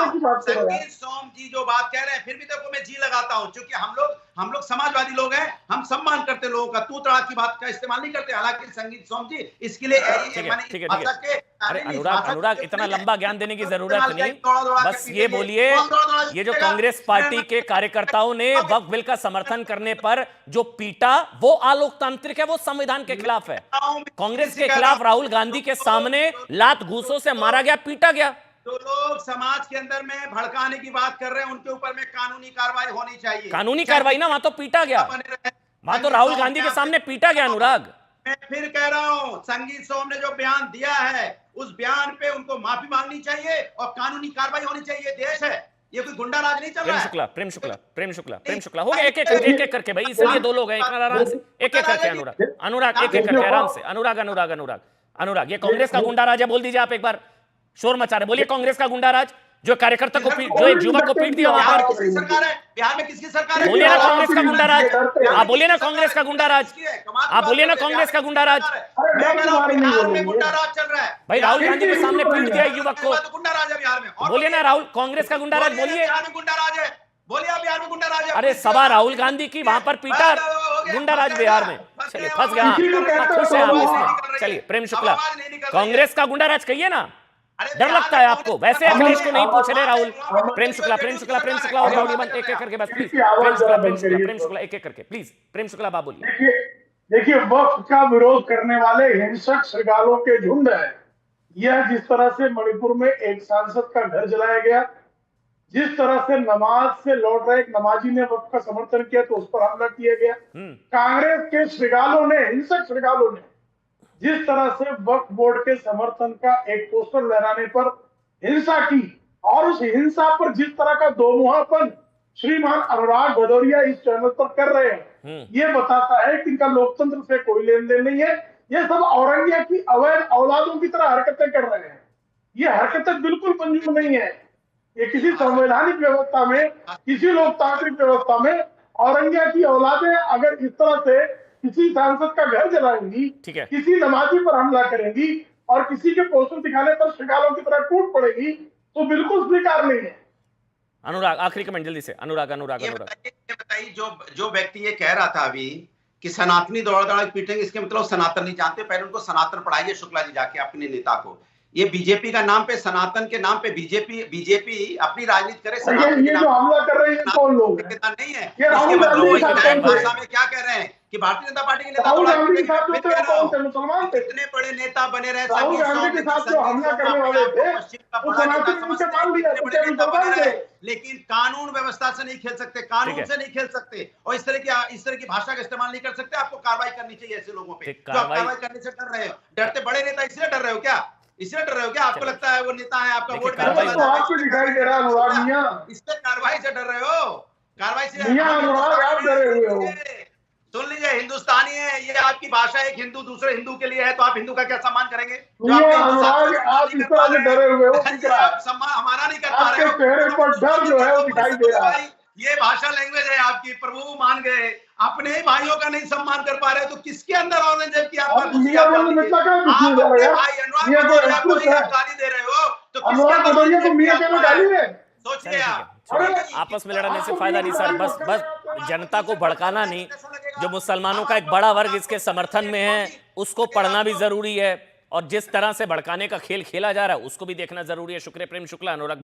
की बात करो यार। संगीत सोम जी जो बात कह रहे हैं, फिर भी देखो मैं जी लगाता हूं, क्योंकि हम लोग समाजवादी लोग हैं, हम सम्मान करते लोगों का, तू तड़ा की बात का इस्तेमाल नहीं करते। हालांकि संगीत सोम जी इसके लिए माने इस भाषा के अरे इस अनुराग, भाषा अनुराग के इतना नहीं है। लंबा ज्ञान देने की तो जरूरत इस्तेमाल किया नहीं, कि दौड़ा दौड़ा के बस ये पीटेंगे। बोलिए कौन दौड़ा दौड़ा के ये जो पीटेगा? कांग्रेस पार्टी के कार्यकर्ताओं ने वक्फ बिल का समर्थन करने पर जो पीटा वो अलोकतांत्रिक है, वो संविधान के खिलाफ है। कांग्रेस के खिलाफ राहुल गांधी के सामने लात घूसों से मारा गया, पीटा गया। जो लोग समाज के अंदर में भड़काने की बात कर रहे हैं, उनके ऊपर में कानूनी कार्रवाई होनी चाहिए। कानूनी कार्रवाई ना, वहां तो पीटा गया, वहां तो राहुल गांधी के सामने पीटा गया। अनुराग, मैं फिर कह रहा हूं, संगीत सोम ने जो बयान दिया है उस बयान पे उनको माफी मांगनी चाहिए और कानूनी कार्रवाई होनी चाहिए। देश है, ये कोई गुंडा राज नहीं चल रहा है। प्रेम शुक्ला हो गया। एक एक करके भाई, इसलिए दो लोग हैं, आराम से एक एक करके। अनुराग एक एक करके आराम से। अनुराग ये कांग्रेस का गुंडा राज है, बोल दीजिए आप एक बार। शोर मचा रहे, बोलिए कांग्रेस का गुंडा राज जो कार्यकर्ता को जो एक युवक को पीट दिया वहां पर। किसकी सरकार है बिहार में? किसकी सरकार है? बोलिए ना कांग्रेस का गुंडा राज, आप बोलिए ना कांग्रेस का गुंडा राज, आप बोलिए ना कांग्रेस का गुंडा राज। मैं कह रहा हूं बिहार में गुंडा राज चल रहा है भाई, राहुल गांधी के सामने पीट दिया युवक को, गुंडा राज है बिहार में। बोलिए ना राहुल कांग्रेस का गुंडा राज, बोलिए। बिहार में गुंडा राज है, बोलिए आप बिहार में गुंडा राज है। अरे सभा राहुल गांधी की, वहां पर पीटा गुंडा राज बिहार में। चलिए फंस गया, खुश है आप इसमें। चलिए प्रेम शुक्ला, कांग्रेस का गुंडा राज कहिए ना, डर लगता है आपको? वैसे अखिलेश को नहीं पूछ रहे राहुल। प्रेम शुक्ला हो गया बंद, एक एक करके बस प्लीज। प्रेम शुक्ला एक एक करके प्लीज। प्रेम शुक्ला बाबू बोलिए। देखिए वक्फ का विरोध करने वाले हिंसक श्रृगालों के झुंड है। यह जिस तरह से मणिपुर में एक सांसद का घर जलाया गया, जिस तरह से नमाज से लौट रहे एक नमाजी ने वक्फ का समर्थन किया तो उस पर हमला किया गया। कांग्रेस के श्रृगालों ने, हिंसक श्रृगालों ने जिस तरह से वक्फ बोर्ड के समर्थन का एक पोस्टर लहराने पर हिंसा की, और उस हिंसा पर जिस तरह का दोमुहापन श्रीमान अनुराग भदौरिया इस चैनल पर कर रहे हैं, ये बताता है कि इनका लोकतंत्र से कोई लेन देन नहीं है। ये सब औरंगिया की अवैध औलादों की तरह हरकतें कर रहे हैं। ये हरकतें बिल्कुल मंजूर नहीं है। ये किसी संवैधानिक व्यवस्था में, किसी लोकतांत्रिक व्यवस्था में औरंगिया की औलादें अगर इस तरह से किसी सांसद का घर जलाएंगी, किसी नमाजी पर हमला करेंगी और किसी के पोस्टर दिखाने पर श्रृगालों की तरह टूट पड़ेगी, तो बिल्कुल स्वीकार नहीं है। अनुराग आखिरी कमेंट जल्दी से। अनुराग ये बताइए, जो व्यक्ति ये कह रहा था अभी कि सनातनी दौड़ दौड़ पीटेंगे, इसके मतलब सनातन नहीं जानते। पहले उनको सनातन पढ़ाइए शुक्ला जी जाके अपने नेता को। ये बीजेपी का नाम पे, सनातन के नाम पे बीजेपी अपनी राजनीति करे। सनातन ये जो हमला कर रहे हैं कौन लोग हैं? नहीं है। ये राहुल गांधी भाषा में क्या कह रहे हैं कि भारतीय जनता पार्टी के नेता कितने बड़े नेता बने रहे, राहुल गांधी के साथ जो हमला करने वाले थे वो सनातन उनसे मान लिया, लेकिन कानून व्यवस्था से नहीं खेल सकते, कानून से नहीं खेल सकते, और इस तरह की भाषा का इस्तेमाल नहीं कर सकते। आपको कार्रवाई करनी चाहिए ऐसे लोगों पे जो आप कार्रवाई करने से डर रहे हो। डरते बड़े नेता इसलिए डर रहे हो क्या? इसलिए डर रहे हो क्या? आपको लगता है वो नेता है, आपका वोट आपको दिखाई दे रहा है? इससे कार्रवाई से डर रहे हो? कार्रवाई से आप डरे हुए हो। सुन लीजिए, हिंदुस्तानी है ये, आपकी भाषा एक हिंदू दूसरे हिंदू के लिए है, तो आप हिंदू का क्या सम्मान करेंगे? आप इस तरह से डरे हुए हो, सम्मान हमारा नहीं कर पा रहे हो। चेहरे पर डर जो है वो दिखाई दे रहा है। ये भाषा लैंग्वेज है आपकी, प्रभु मान गए, अपने ही भाइयों का नहीं सम्मान कर पा रहे, तो किसके अंदर औरंगजेब की आप गाली दे रहे हो? तो सोचिए आप। आपस में लड़ने से फायदा नहीं सर, बस जनता को भड़काना नहीं। जो मुसलमानों का एक बड़ा वर्ग इसके समर्थन में है उसको पढ़ना भी जरूरी है, और जिस तरह से भड़काने का खेल खेला जा रहा है उसको भी देखना जरूरी है। शुक्रिया प्रेम शुक्ला। अनुराग